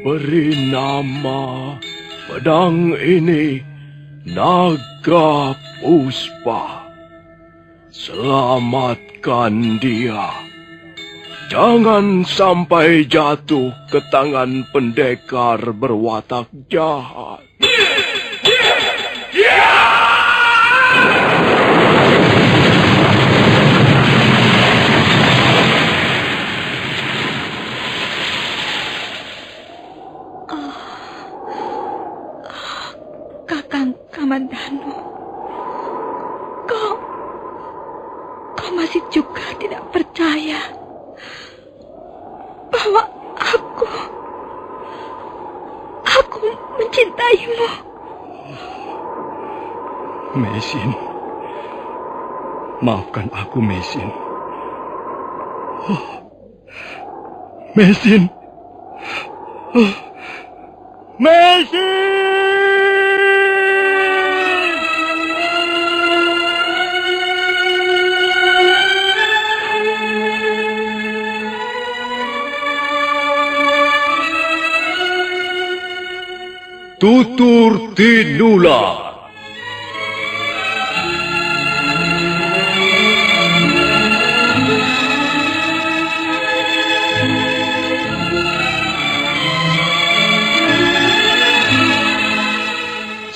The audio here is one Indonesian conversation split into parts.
Beri nama pedang ini Naga Puspa. Selamatkan dia. Jangan sampai jatuh ke tangan pendekar berwatak jahat. Kakang Kamandanu, kau masih juga tidak percaya bahwa aku mencintaimu. Mesin, maafkan aku, Mesin. Mesin, Mesin! Tutur Tinula.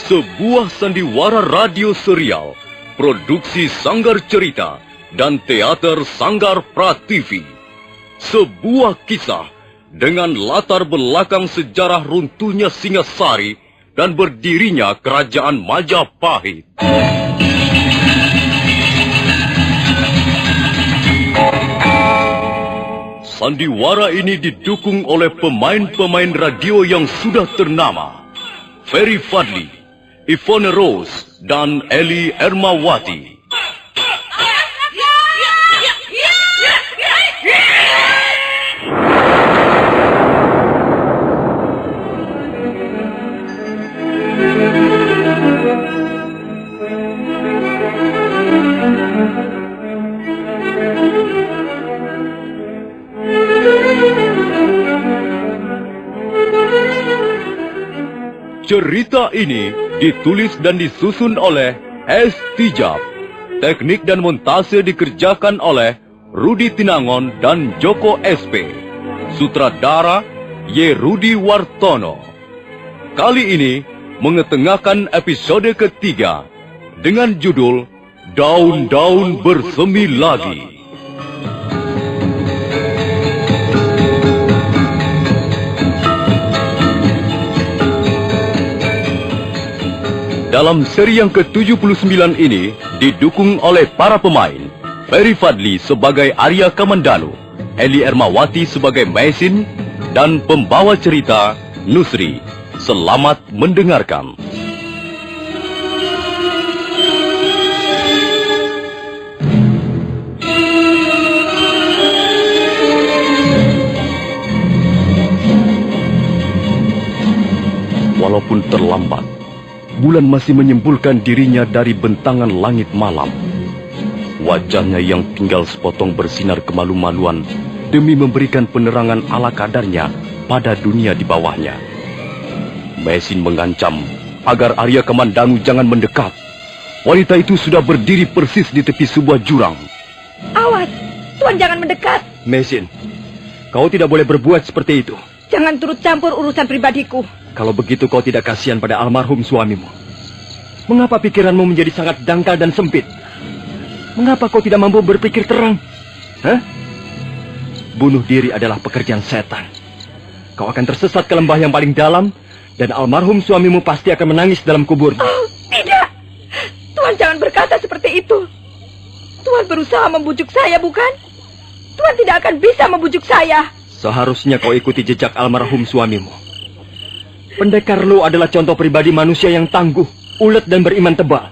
Sebuah sandiwara radio serial, produksi Sanggar Cerita dan Teater Sanggar Prativi. Sebuah kisah dengan latar belakang sejarah runtuhnya Singasari dan berdirinya Kerajaan Majapahit. Sandiwara ini didukung oleh pemain-pemain radio yang sudah ternama. Ferry Fadli, Ivone Rose, dan Eli Ermawati. Cerita ini ditulis dan disusun oleh S. Tijab. Teknik dan montase dikerjakan oleh Rudi Tinangon dan Joko SP. Sutradara Y. Rudi Wartono. Kali ini mengetengahkan episode ketiga dengan judul Daun-Daun Bersemi Lagi. Dalam seri yang ke-79 ini didukung oleh para pemain Ferry Fadli sebagai Arya Kamandanu, Eli Ermawati sebagai Mesin, dan pembawa cerita Nusri. Selamat mendengarkan. Walaupun terlambat, bulan masih menyembulkan dirinya dari bentangan langit malam. Wajahnya yang tinggal sepotong bersinar kemalu-maluan demi memberikan penerangan ala kadarnya pada dunia di bawahnya. Mesin mengancam agar Arya Kamandanu jangan mendekat. Wanita itu sudah berdiri persis di tepi sebuah jurang. Awas, Tuan jangan mendekat. Mesin, kau tidak boleh berbuat seperti itu. Jangan turut campur urusan pribadiku. Kalau begitu kau tidak kasihan pada almarhum suamimu. Mengapa pikiranmu menjadi sangat dangkal dan sempit? Mengapa kau tidak mampu berpikir terang? Hah? Bunuh diri adalah pekerjaan setan. Kau akan tersesat ke lembah yang paling dalam, dan almarhum suamimu pasti akan menangis dalam kuburnya. Oh, tidak. Tuan jangan berkata seperti itu. Tuan berusaha membujuk saya, bukan? Tuan tidak akan bisa membujuk saya. Seharusnya kau ikuti jejak almarhum suamimu. Pendekar Lu adalah contoh pribadi manusia yang tangguh, ulet dan beriman tebal.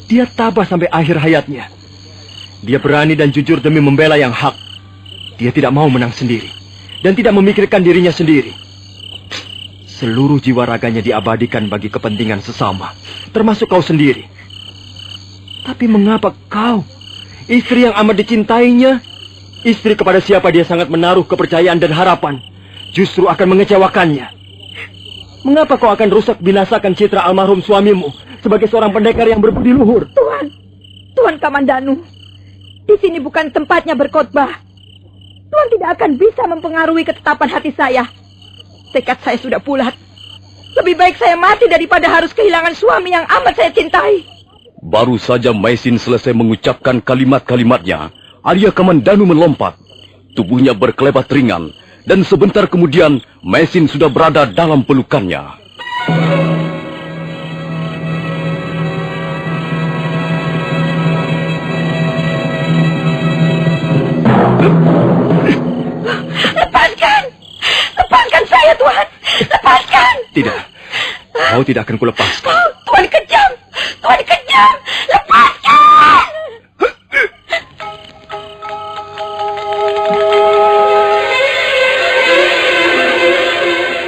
Dia tabah sampai akhir hayatnya. Dia berani dan jujur demi membela yang hak. Dia tidak mau menang sendiri dan tidak memikirkan dirinya sendiri. Seluruh jiwa raganya diabadikan bagi kepentingan sesama, termasuk kau sendiri. Tapi mengapa kau, istri yang amat dicintainya, istri kepada siapa dia sangat menaruh kepercayaan dan harapan, justru akan mengecewakannya. Mengapa kau akan rusak binasakan citra almarhum suamimu sebagai seorang pendekar yang berbudi luhur? Tuan Kamandanu, di sini bukan tempatnya berkhotbah. Tuan tidak akan bisa mempengaruhi ketetapan hati saya. Tekad saya sudah bulat. Lebih baik saya mati daripada harus kehilangan suami yang amat saya cintai. Baru saja Maisin selesai mengucapkan kalimat-kalimatnya, Arya Kamandanu melompat. Tubuhnya berkelebat ringan, dan sebentar kemudian Maisin sudah berada dalam pelukannya. Lepaskan saya, Tuan. Lepaskan. Tidak, kau tidak akan kulepaskan. Tuan kejam. Lepaskan.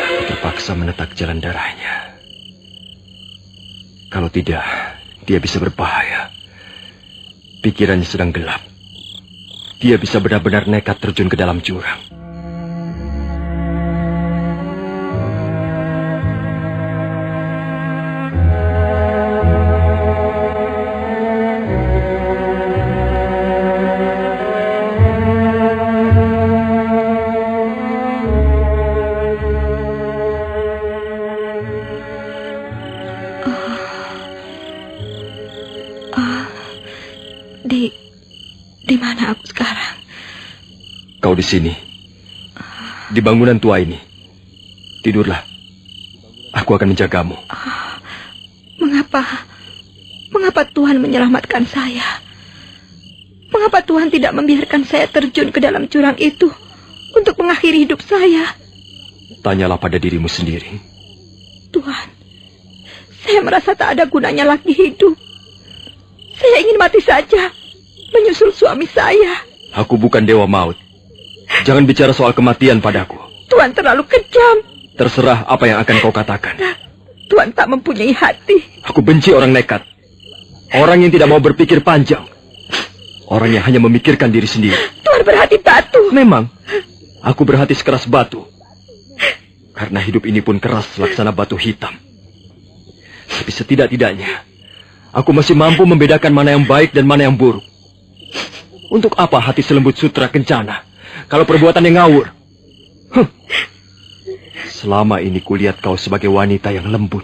Aku terpaksa menetak jalan darahnya. Kalau tidak, dia bisa berbahaya. Pikirannya sedang gelap. Dia bisa benar-benar nekat terjun ke dalam jurang. Di mana aku sekarang? Kau di sini, di bangunan tua ini. Tidurlah. Aku akan menjagamu. Mengapa Tuhan menyelamatkan saya? Mengapa Tuhan tidak membiarkan saya terjun ke dalam jurang itu untuk mengakhiri hidup saya? Tanyalah pada dirimu sendiri. Tuhan, saya merasa tak ada gunanya lagi hidup. Saya ingin mati saja, menyusul suami saya. Aku bukan dewa maut. Jangan bicara soal kematian padaku. Tuhan terlalu kejam. Terserah apa yang akan kau katakan. Tuhan tak mempunyai hati. Aku benci orang nekat. Orang yang tidak mau berpikir panjang. Orang yang hanya memikirkan diri sendiri. Tuhan berhati batu. Memang, aku berhati sekeras batu. Karena hidup ini pun keras laksana batu hitam. Tapi setidak-tidaknya, aku masih mampu membedakan mana yang baik dan mana yang buruk. Untuk apa hati selembut sutra kencana kalau perbuatannya ngawur? Selama ini kulihat kau sebagai wanita yang lembut,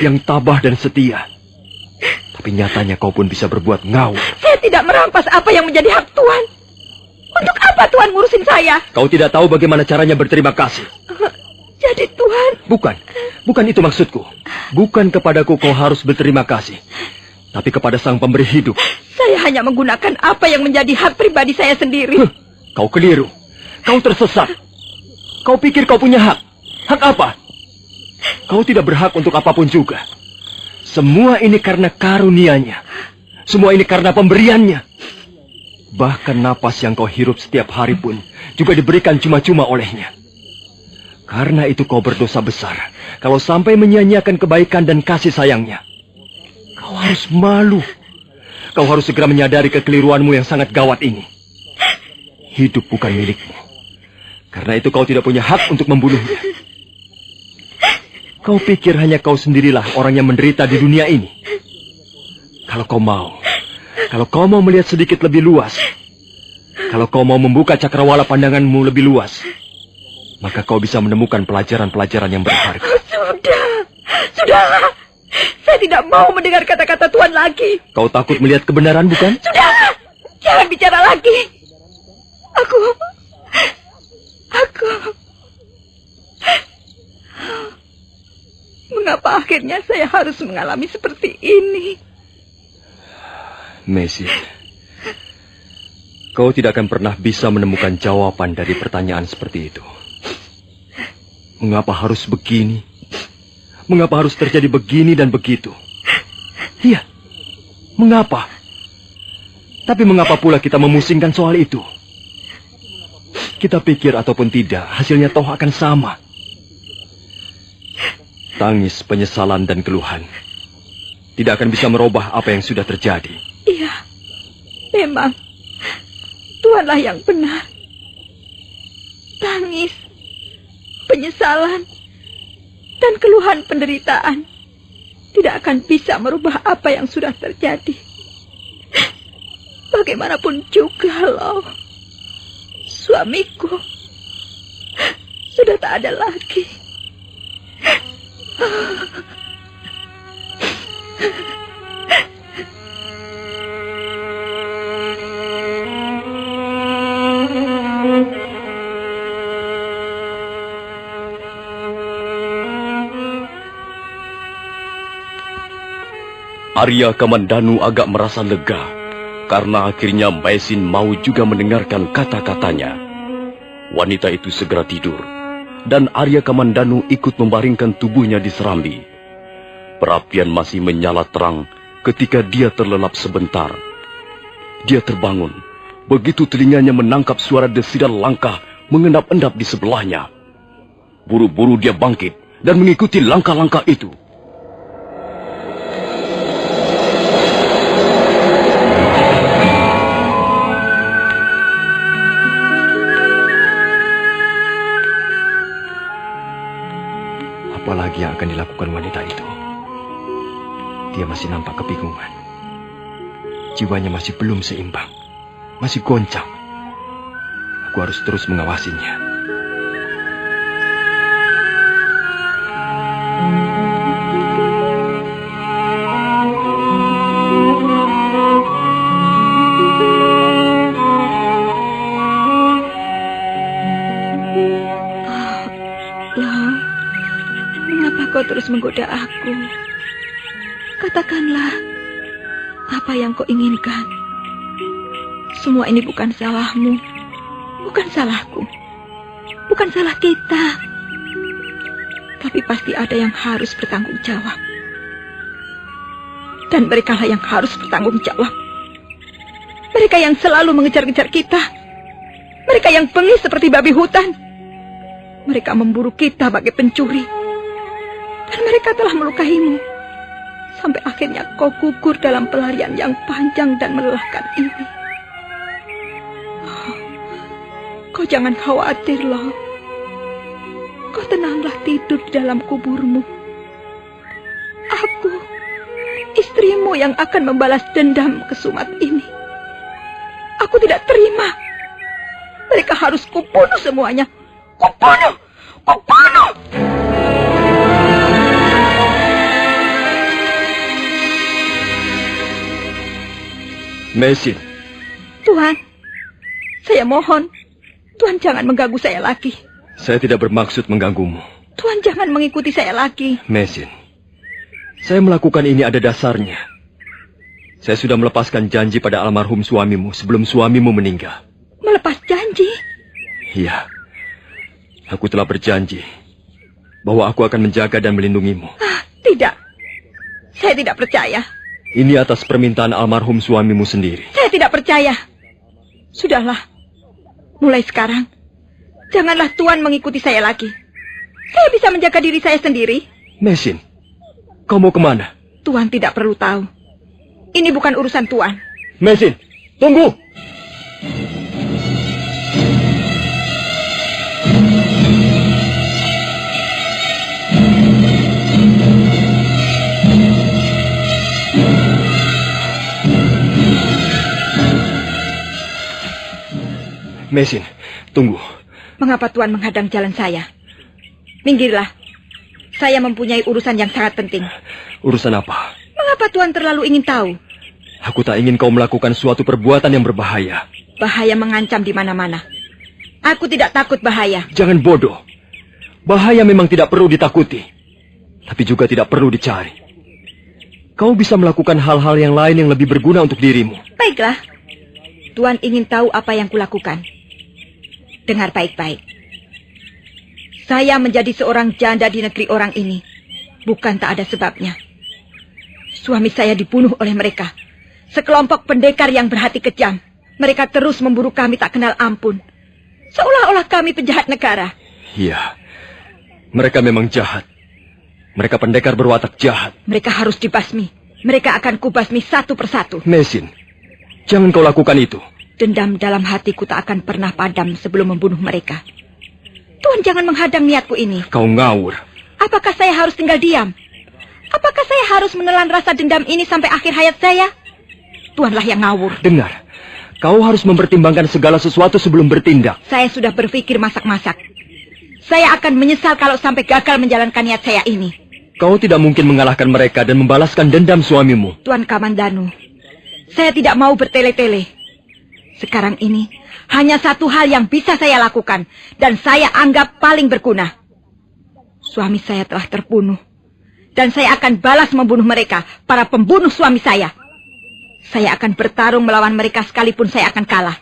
yang tabah dan setia. Tapi nyatanya kau pun bisa berbuat ngawur. Saya tidak merampas apa yang menjadi hak Tuhan. Untuk apa Tuhan ngurusin saya? Kau tidak tahu bagaimana caranya berterima kasih. Jadi Tuhan... Bukan itu maksudku. Bukan kepadaku kau harus berterima kasih, tapi kepada Sang Pemberi hidup. Saya hanya menggunakan apa yang menjadi hak pribadi saya sendiri. Kau keliru. Kau tersesat. Kau pikir kau punya hak. Hak apa? Kau tidak berhak untuk apapun juga. Semua ini karena karunia-Nya. Semua ini karena pemberiannya. Bahkan napas yang kau hirup setiap hari pun juga diberikan cuma-cuma olehnya. Karena itu kau berdosa besar kalau sampai menyia-nyiakan kebaikan dan kasih sayangnya. Kau harus malu. Kau harus segera menyadari kekeliruanmu yang sangat gawat ini. Hidup bukan milikmu. Karena itu kau tidak punya hak untuk membunuhnya. Kau pikir hanya kau sendirilah orang yang menderita di dunia ini. Kalau kau mau melihat sedikit lebih luas, kalau kau mau membuka cakrawala pandanganmu lebih luas, maka kau bisa menemukan pelajaran-pelajaran yang berharga. Sudahlah. Saya tidak mau mendengar kata-kata Tuhan lagi. Kau takut melihat kebenaran, bukan? Sudahlah. Jangan bicara lagi. Aku... Mengapa akhirnya saya harus mengalami seperti ini? Messi, kau tidak akan pernah bisa menemukan jawaban dari pertanyaan seperti itu. Mengapa harus begini? Mengapa harus terjadi begini dan begitu? Iya, mengapa? Tapi mengapa pula kita memusingkan soal itu? Kita pikir ataupun tidak, hasilnya toh akan sama. Tangis, penyesalan, dan keluhan tidak akan bisa merubah apa yang sudah terjadi. Iya, memang Tuhanlah yang benar. Tangis, penyesalan, dan keluhan penderitaan tidak akan bisa merubah apa yang sudah terjadi. Bagaimanapun juga loh, suamiku sudah tak ada lagi. Arya Kamandanu agak merasa lega karena akhirnya Maisin mau juga mendengarkan kata-katanya. Wanita itu segera tidur dan Arya Kamandanu ikut membaringkan tubuhnya di serambi. Perapian masih menyala terang ketika dia terlelap sebentar. Dia terbangun begitu telinganya menangkap suara desiran langkah mengendap-endap di sebelahnya. Buru-buru dia bangkit dan mengikuti langkah-langkah itu. Apalagi yang akan dilakukan wanita itu? Dia masih nampak kebingungan. Jiwanya masih belum seimbang. Masih goncang. Aku harus terus mengawasinya. Kau terus menggoda aku. Katakanlah apa yang kau inginkan. Semua ini bukan salahmu, bukan salahku, bukan salah kita. Tapi pasti ada yang harus bertanggung jawab. Dan merekalah yang harus bertanggung jawab. Mereka yang selalu mengejar-ngejar kita. Mereka yang bengis seperti babi hutan. Mereka memburu kita bagai pencuri. Dan mereka telah melukaimu. Sampai akhirnya kau gugur dalam pelarian yang panjang dan melelahkan ini. Oh, kau jangan khawatir loh. Kau tenanglah tidur di dalam kuburmu. Aku, istrimu yang akan membalas dendam kesumat ini. Aku tidak terima. Mereka harus kubunuh semuanya. Kubunuh! Kubunuh! Maisin. Tuhan, saya mohon, Tuhan jangan mengganggu saya lagi. Saya tidak bermaksud mengganggumu. Tuhan jangan mengikuti saya lagi. Maisin, saya melakukan ini ada dasarnya. Saya sudah melepaskan janji pada almarhum suamimu sebelum suamimu meninggal. Melepas janji? Iya, aku telah berjanji bahwa aku akan menjaga dan melindungimu. Tidak, saya tidak percaya. Ini atas permintaan almarhum suamimu sendiri. Saya tidak percaya. Sudahlah, mulai sekarang, janganlah Tuan mengikuti saya lagi. Saya bisa menjaga diri saya sendiri. Maisin, kau mau kemana? Tuan tidak perlu tahu. Ini bukan urusan Tuan. Maisin, tunggu! Maisin, tunggu. Mengapa Tuan menghadang jalan saya? Minggirlah. Saya mempunyai urusan yang sangat penting. Urusan apa? Mengapa Tuan terlalu ingin tahu? Aku tak ingin kau melakukan suatu perbuatan yang berbahaya. Bahaya mengancam di mana-mana. Aku tidak takut bahaya. Jangan bodoh. Bahaya memang tidak perlu ditakuti. Tapi juga tidak perlu dicari. Kau bisa melakukan hal-hal yang lain yang lebih berguna untuk dirimu. Baiklah. Tuan ingin tahu apa yang kulakukan. Dengar baik-baik. Saya menjadi seorang janda di negeri orang ini. Bukan tak ada sebabnya. Suami saya dibunuh oleh mereka. Sekelompok pendekar yang berhati kejam. Mereka terus memburu kami tak kenal ampun. Seolah-olah kami penjahat negara. Iya. Mereka memang jahat. Mereka pendekar berwatak jahat. Mereka harus dibasmi. Mereka akan kubasmi satu persatu. Maisin, jangan kau lakukan itu. Dendam dalam hatiku tak akan pernah padam sebelum membunuh mereka. Tuan jangan menghadang niatku ini. Kau ngawur. Apakah saya harus tinggal diam? Apakah saya harus menelan rasa dendam ini sampai akhir hayat saya? Tuanlah yang ngawur. Dengar, kau harus mempertimbangkan segala sesuatu sebelum bertindak. Saya sudah berpikir masak-masak. Saya akan menyesal kalau sampai gagal menjalankan niat saya ini. Kau tidak mungkin mengalahkan mereka dan membalaskan dendam suamimu. Tuan Kamandanu, saya tidak mau bertele-tele. Sekarang ini, hanya satu hal yang bisa saya lakukan, dan saya anggap paling berguna. Suami saya telah terbunuh, dan saya akan balas membunuh mereka, para pembunuh suami saya. Saya akan bertarung melawan mereka sekalipun saya akan kalah.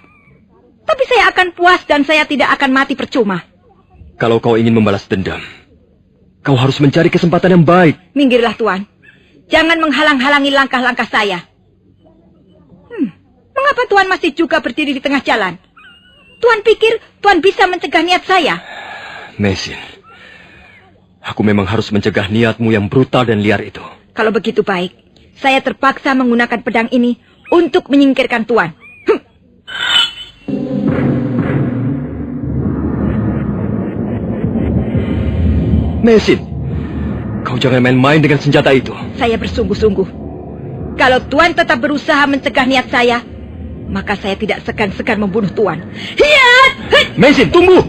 Tapi saya akan puas dan saya tidak akan mati percuma. Kalau kau ingin membalas dendam, kau harus mencari kesempatan yang baik. Minggirlah, Tuan. Jangan menghalang-halangi langkah-langkah saya. Mengapa Tuan masih juga berdiri di tengah jalan? Tuan pikir Tuan bisa mencegah niat saya? Mesin, aku memang harus mencegah niatmu yang brutal dan liar itu. Kalau begitu baik, saya terpaksa menggunakan pedang ini untuk menyingkirkan Tuan. Mesin, kau jangan main-main dengan senjata itu. Saya bersungguh-sungguh. Kalau Tuan tetap berusaha mencegah niat saya, maka saya tidak segan-segan membunuh Tuan. Hiat! Mesin, tunggu!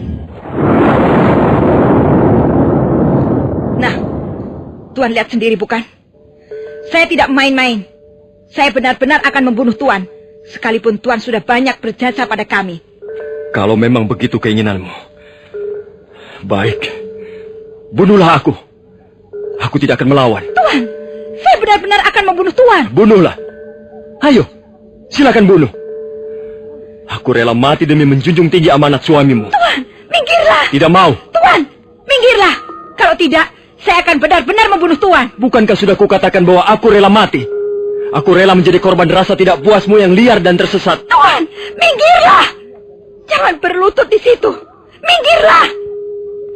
Nah, Tuan lihat sendiri bukan? Saya tidak main-main. Saya benar-benar akan membunuh Tuan, sekalipun Tuan sudah banyak berjasa pada kami. Kalau memang begitu keinginanmu, baik, bunuhlah aku. Aku tidak akan melawan. Tuan, saya benar-benar akan membunuh Tuan. Bunuhlah. Ayo, silakan bunuh. Aku rela mati demi menjunjung tinggi amanat suamimu. Tuan, minggirlah. Tidak mau. Tuan, minggirlah. Kalau tidak, saya akan benar-benar membunuh Tuan. Bukankah sudah kukatakan bahwa aku rela mati? Aku rela menjadi korban rasa tidak puasmu yang liar dan tersesat. Tuan, minggirlah. Jangan berlutut di situ. Minggirlah.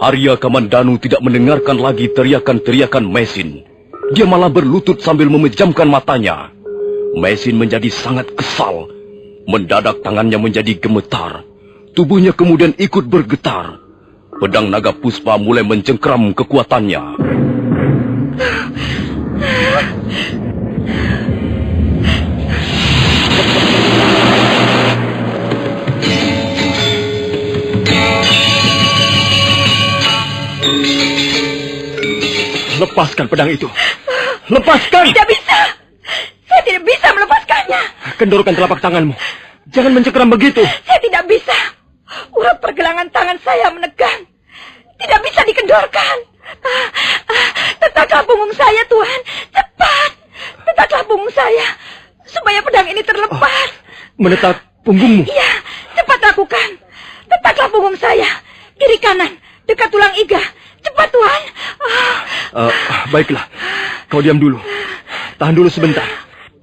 Arya Kamandanu tidak mendengarkan lagi teriakan-teriakan Mesin. Dia malah berlutut sambil memejamkan matanya. Mesin menjadi sangat kesal. Mendadak tangannya menjadi gemetar. Tubuhnya kemudian ikut bergetar. Pedang naga puspa mulai mencengkram kekuatannya. Lepaskan pedang itu. Lepaskan! Tidak bisa. Saya tidak bisa melepaskannya. Kendorkan telapak tanganmu. Jangan mencengkeram begitu. Saya tidak bisa. Urat pergelangan tangan saya menegang. Tidak bisa dikendorkan. Tetaklah punggung saya, Tuhan. Cepat. Tetaklah punggung saya. Supaya pedang ini terlepas. Menetak punggungmu? Iya, cepat lakukan. Tetaklah punggung saya. Kiri kanan, dekat tulang iga. Cepat, Tuhan. Baiklah. Kau diam dulu. Tahan dulu sebentar.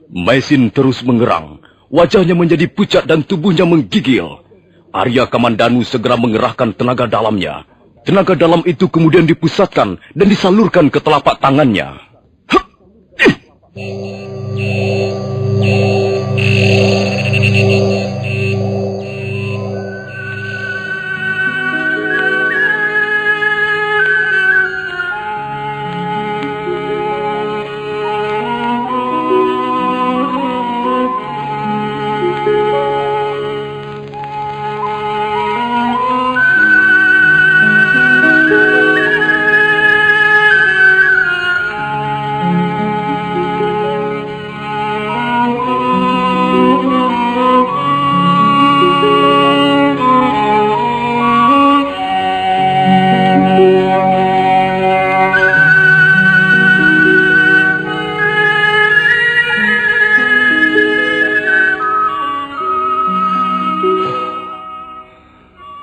Mesin terus mengerang. Wajahnya menjadi pucat dan tubuhnya menggigil. Arya Kamandanu segera mengerahkan tenaga dalamnya. Tenaga dalam itu kemudian dipusatkan dan disalurkan ke telapak tangannya.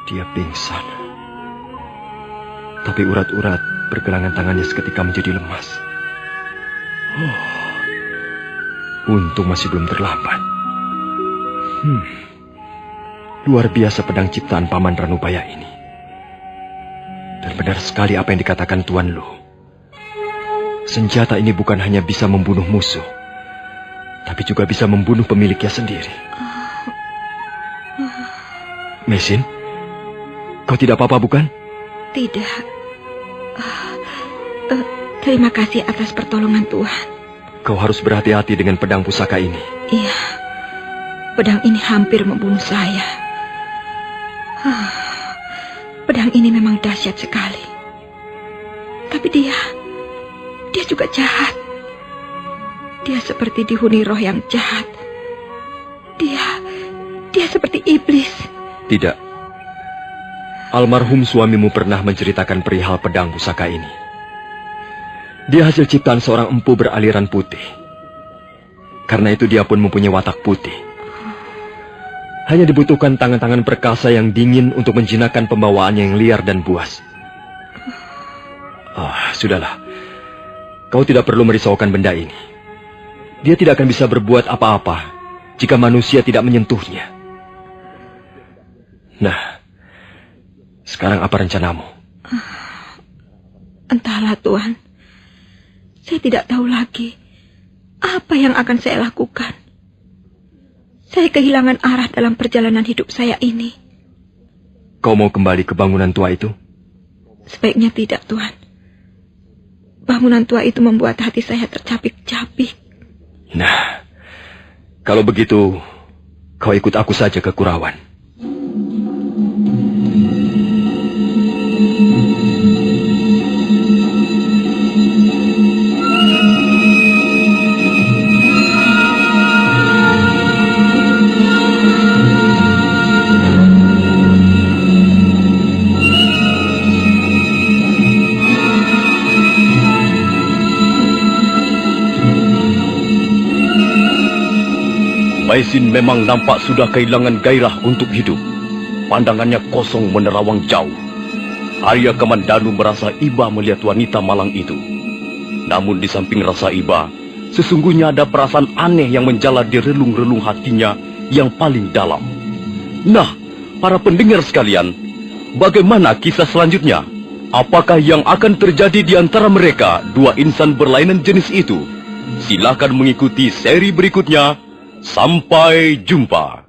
Dia pingsan. Tapi urat-urat pergelangan tangannya seketika menjadi lemas. Untung masih belum terlambat. Luar biasa pedang ciptaan Paman Ranubaya ini. Dan benar sekali apa yang dikatakan Tuan Lu. Senjata ini bukan hanya bisa membunuh musuh, tapi juga bisa membunuh pemiliknya sendiri. Mesin, kau tidak apa-apa bukan? Tidak. Terima kasih atas pertolongan Tuhan. Kau harus berhati-hati dengan pedang pusaka ini. Iya, pedang ini hampir membunuh saya. Pedang ini memang dahsyat sekali. Tapi dia juga jahat. Dia seperti dihuni roh yang jahat. Dia seperti iblis. Tidak. Almarhum suamimu pernah menceritakan perihal pedang pusaka ini. Dia hasil ciptaan seorang empu beraliran putih. Karena itu dia pun mempunyai watak putih. Hanya dibutuhkan tangan-tangan perkasa yang dingin untuk menjinakkan pembawaannya yang liar dan buas. Sudahlah. Kau tidak perlu merisaukan benda ini. Dia tidak akan bisa berbuat apa-apa jika manusia tidak menyentuhnya. Nah, sekarang apa rencanamu? Entahlah, Tuan. Saya tidak tahu lagi apa yang akan saya lakukan. Saya kehilangan arah dalam perjalanan hidup saya ini. Kau mau kembali ke bangunan tua itu? Sebaiknya tidak, Tuan. Bangunan tua itu membuat hati saya tercapik-capik. Nah, kalau begitu, kau ikut aku saja ke Kurawan. Maisin memang nampak sudah kehilangan gairah untuk hidup. Pandangannya kosong menerawang jauh. Arya Kamandanu merasa iba melihat wanita malang itu. Namun di samping rasa iba, sesungguhnya ada perasaan aneh yang menjala di relung-relung hatinya yang paling dalam. Nah, para pendengar sekalian, bagaimana kisah selanjutnya? Apakah yang akan terjadi di antara mereka, dua insan berlainan jenis itu? Silakan mengikuti seri berikutnya. Sampai jumpa.